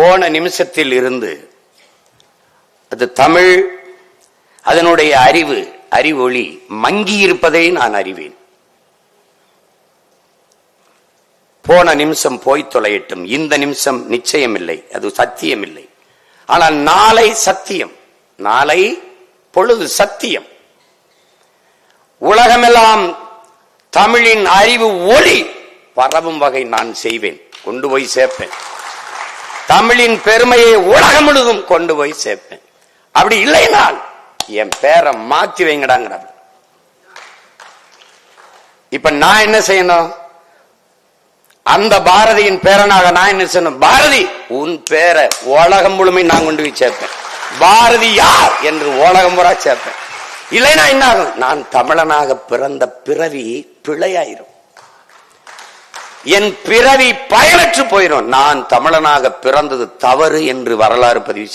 போன நிமிஷத்தில் இருந்து அது தமிழ் அதனுடைய அறிவொளி மங்கி இருப்பதை நான் அறிவேன். போன நிமிஷம் போய் தொலையட்டும், இந்த நிமிஷம் நிச்சயம் இல்லை, அது சத்தியம் இல்லை. ஆனால் நாளை சத்தியம், நாளை பொழுது சத்தியம். உலகமெல்லாம் தமிழின் அறிவு ஒளி பரவும் வகை நான் செய்வேன், கொண்டு போய் சேர்ப்பேன். தமிழின் பெருமையை உலகம் முழுதும் கொண்டு போய் சேர்ப்பேன். அப்படி இல்லைனால் என் பேரை மாத்தி வைங்கடாங்கிற. இப்ப நான் என்ன செய்யணும்? அந்த பாரதியின் பேரனாக நான் என்ன செய்யணும்? பாரதி உன் பேரை உலகம் முழுமை நான் கொண்டு போய் சேர்ப்பேன். பாரதி யார் என்று உலகம் முறை சேர்ப்பேன். இல்லைன்னா என்ன ஆகும்? நான் தமிழனாக பிறந்த பிறவி பிழையாயிரும், என் பிறவி பயனற்று போயிடும். நான் தமிழனாக பிறந்தது தவறு என்று வரலாறு பதிவு